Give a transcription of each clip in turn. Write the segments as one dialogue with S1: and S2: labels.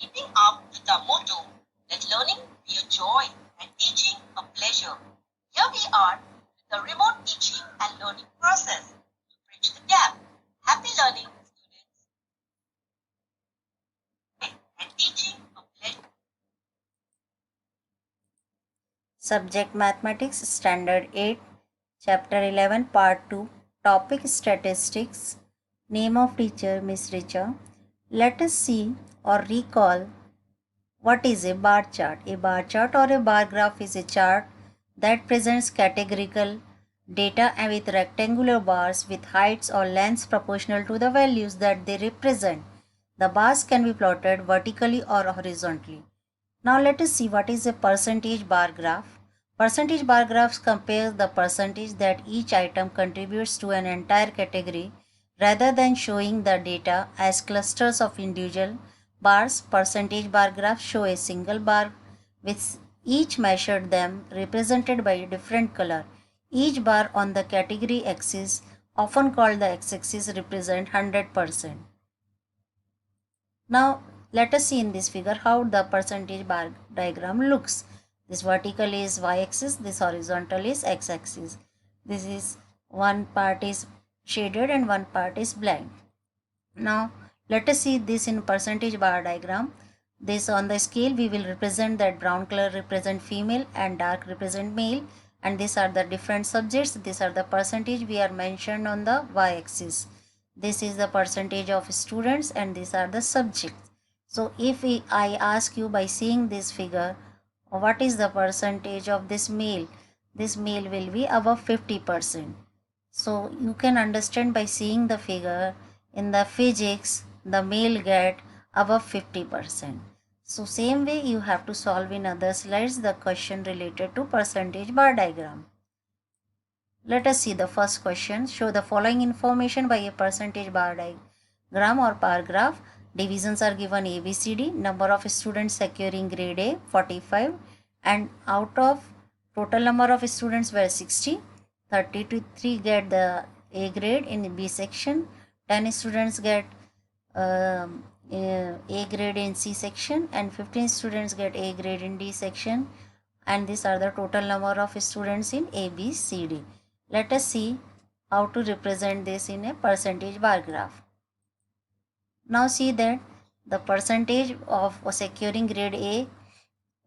S1: Keeping up with the motto, let learning be a joy and teaching a pleasure. Here we are with the remote teaching and learning process to bridge the gap. Happy learning, students, and teaching a pleasure.
S2: Subject Mathematics, Standard 8, Chapter 11, Part 2, Topic Statistics. Name of teacher Miss Richa. Let us see or recall what is a bar chart. A bar chart or a bar graph is a chart that presents categorical data and with rectangular bars with heights or lengths proportional to the values that they represent. The bars can be plotted vertically or horizontally. Now let us see what is a percentage bar graph. Percentage bar graphs compare the percentage that each item contributes to an entire category rather than showing the data as clusters of individual bars. Percentage bar graphs show a single bar with each measured them represented by a different color. Each bar on the category axis, often called the x-axis, represent 100%. Now let us see in this figure how the percentage bar diagram looks. This vertical is y-axis, this horizontal is x-axis. This is one part is shaded and one part is blank. Now let us see this in percentage bar diagram. This on the scale we will represent that brown color represent female and dark represent male, and these are the different subjects. These are the percentage we are mentioned on the y-axis. This is the percentage of students and these are the subjects. So if I ask you by seeing this figure, what is the percentage of this male? This male will be above 50%. So you can understand by seeing the figure in the physics, the male get above 50%. So same way you have to solve in other slides the question related to percentage bar diagram. Let us see the first question. Show the following information by a percentage bar diagram or bar graph. Divisions are given A, B, C, D. Number of students securing grade A 45, and out of total number of students were 60. 33 get the A grade in B section. 10 students get A grade in C section and 15 students get A grade in D section, and these are the total number of students in A, B, C, D. Let us see how to represent this in a percentage bar graph. Now see that the percentage of securing grade A,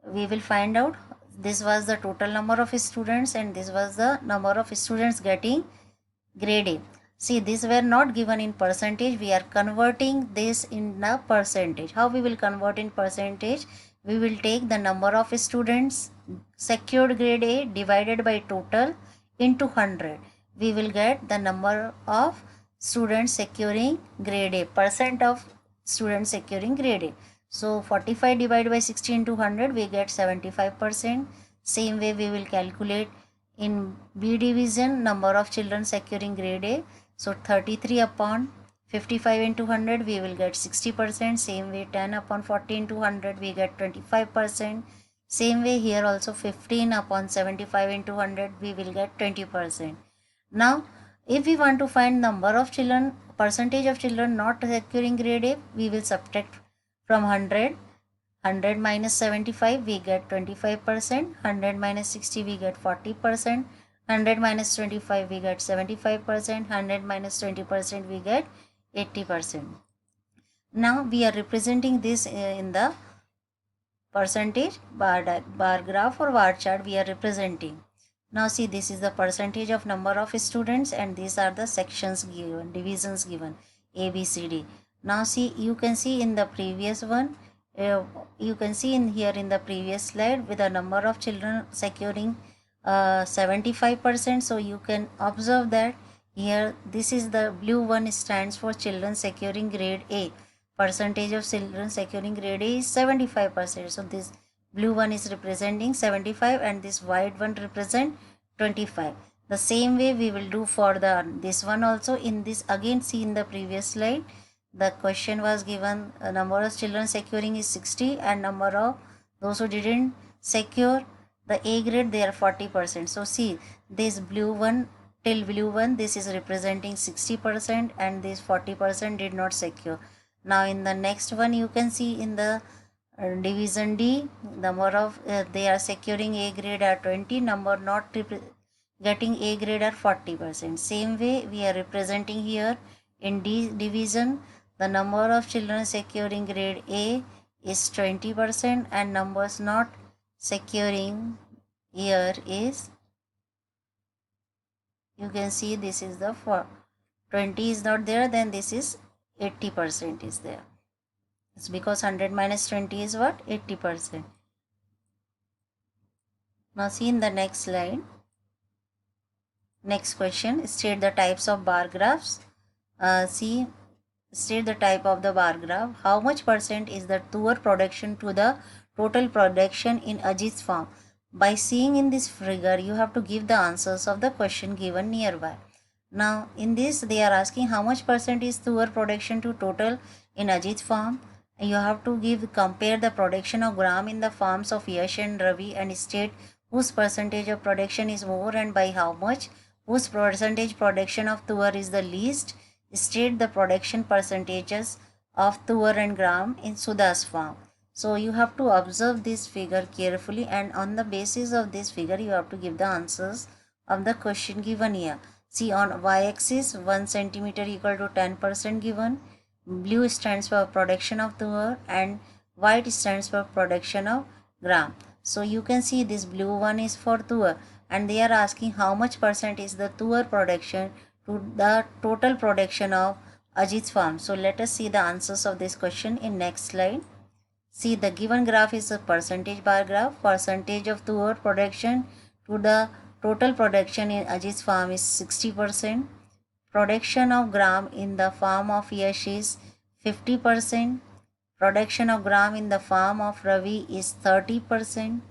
S2: we will find out this was the total number of students and this was the number of students getting grade A. See, these were not given in percentage. We are converting this in a percentage. How we will convert in percentage? We will take the number of students secured grade A divided by total into 100. We will get the number of students securing grade A, percent of students securing grade A. So 45 divided by 60 into 100, we get 75%. Same way we will calculate in B division number of children securing grade A. So 33 upon 55 into 100 we will get 60%. Same way 10 upon 40 into 100 we get 25%. Same way here also 15 upon 75 into 100 we will get 20%. Now if we want to find number of children, percentage of children not securing grade A, we will subtract from 100. 100 minus 75 we get 25%, 100 minus 60 we get 40%, 100 minus 25 we get 75%, 100 minus 20% we get 80%. Now we are representing this in the percentage bar graph or bar chart we are representing. Now see, this is the percentage of number of students and these are the sections given, divisions given, A, B, C, D. Now see, you can see in the previous one, you can see in here in the previous slide with the number of children securing 75%. So you can observe that here this is the blue one stands for children securing grade A. Percentage of children securing grade A is 75%. So this blue one is representing 75 and this white one represent 25. The same way we will do for the this one also. In this again, see in the previous slide the question was given number of children securing is 60 and number of those who didn't secure the A grade they are 40%. So see this blue one till blue one this is representing 60% and this 40% did not secure. Now in the next one you can see in the Division D, number of they are securing A grade are 20, number not getting A grade are 40%. Same way we are representing here in D division, the number of children securing grade A is 20% and numbers not securing here is, you can see this is the 20 is not there, then this is 80% is there. It's because 100 minus 20 is what? 80%. Now see in the next slide. Next question, state the types of bar graphs. State the type of the bar graph. How much percent is the Tuor production to the total production in Ajit's farm? By seeing in this figure, you have to give the answers of the question given nearby. Now in this they are asking how much percent is Tuor production to total in Ajit's farm. You have to compare the production of gram in the farms of Yash and Ravi and state whose percentage of production is more and by how much, whose percentage production of Tuor is the least. State the production percentages of Tuor and gram in Sudha's farm. So you have to observe this figure carefully and on the basis of this figure you have to give the answers of the question given here. See on y-axis 1 centimeter equal to 10% given. Blue stands for production of Tuor and white stands for production of gram. So you can see this blue one is for Tuor and they are asking how much percent is the Tuor production to the total production of Ajit's farm. So let us see the answers of this question in next slide. See the given graph is a percentage bar graph. Percentage of Tuor production to the total production in Ajit's farm is 60%. Production of gram in the farm of Yash is 50%. Production of gram in the farm of Ravi is 30%.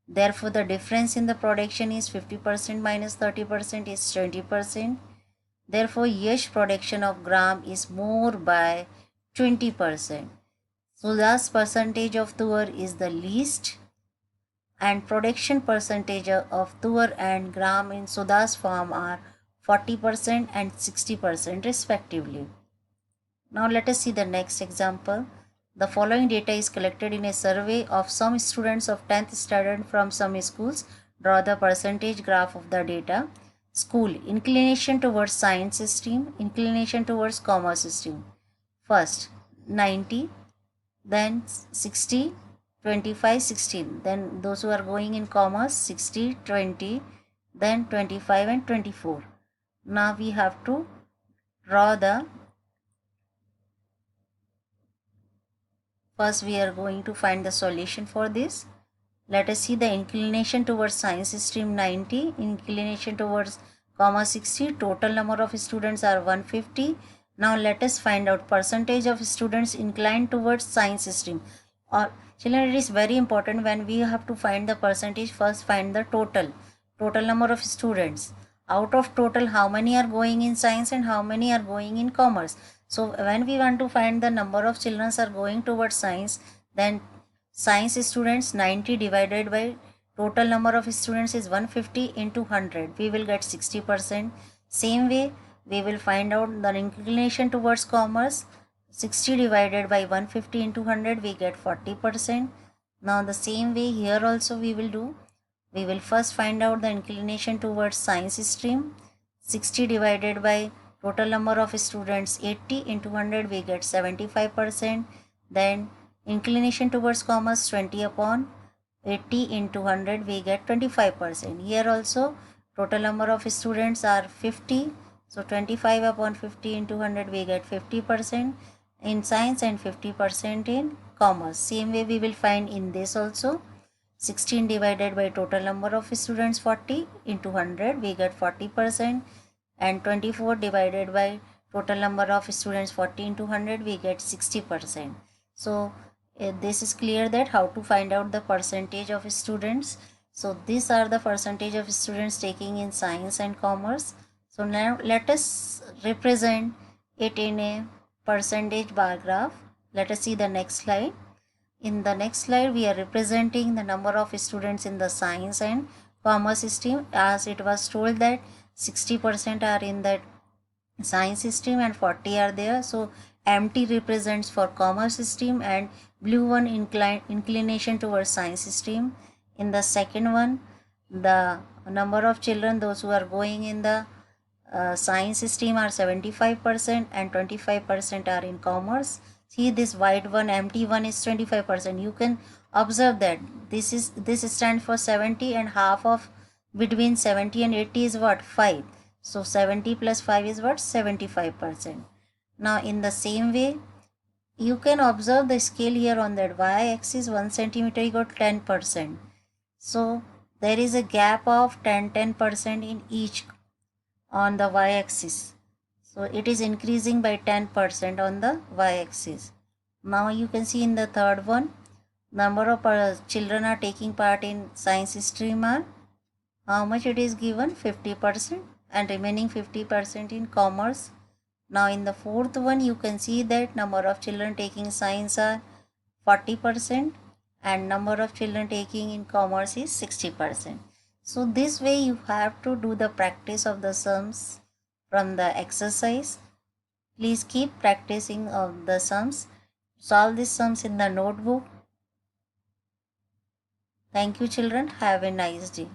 S2: Therefore, the difference in the production is 50% minus 30% is 20%. Therefore, Yash production of gram is more by 20%. Sudha's percentage of Tuor is the least and production percentage of Tuor and gram in Sudha's farm are 40% and 60% respectively. Now let us see the next example. The following data is collected in a survey of some students of 10th standard from some schools. Draw the percentage graph of the data. School, inclination towards science stream, inclination towards commerce stream. First 90, then 60, 25, 16. Then those who are going in commerce 60, 20, then 25 and 24. Now we have to draw the, first we are going to find the solution for this. Let us see the inclination towards science stream 90, inclination towards commerce 60, total number of students are 150. Now let us find out percentage of students inclined towards science stream. Or children, it is very important when we have to find the percentage, first find the total number of students. Out of total, how many are going in science and how many are going in commerce. So when we want to find the number of children are going towards science, then science students 90 divided by total number of students is 150 into 100. We will get 60%. Same way, we will find out the inclination towards commerce. 60 divided by 150 into 100, we get 40%. Now the same way here also we will do. We will first find out the inclination towards science stream. 60 divided by total number of students 80 into 100, we get 75%. Then inclination towards commerce 20 upon 80 into 100, we get 25%. Here also total number of students are 50. So 25 upon 50 into 100, we get 50% in science and 50% in commerce. Same way we will find in this also. 16 divided by total number of students 40 into 100, we get 40%. And 24 divided by total number of students 40 into 100, we get 60%. So this is clear that how to find out the percentage of students. So these are the percentage of students taking in science and commerce. So now let us represent it in a percentage bar graph. Let us see the next slide. In the next slide, we are representing the number of students in the science and commerce stream, as it was told that 60% are in the science stream and 40 are there. So empty represents for commerce stream, and blue one inclination towards science stream. In the second one, the number of children those who are going in the science stream are 75% and 25% are in commerce. See, this white one, empty one is 25%. You can observe that this stands for 70, and half of between 70 and 80 is what? 5. So 70 plus 5 is what? 75%. Now in the same way, you can observe the scale here on that y-axis 1 centimeter you got 10%. So there is a gap of 10% in each on the y-axis. So it is increasing by 10% on the y-axis. Now you can see in the third one, number of children are taking part in science stream are how much it is given? 50%, and remaining 50% in commerce. Now in the fourth one, you can see that number of children taking science are 40% and number of children taking in commerce is 60%. So this way you have to do the practice of the sums from the exercise. Please keep practicing of the sums. Solve these sums in the notebook. Thank you children. Have a nice day.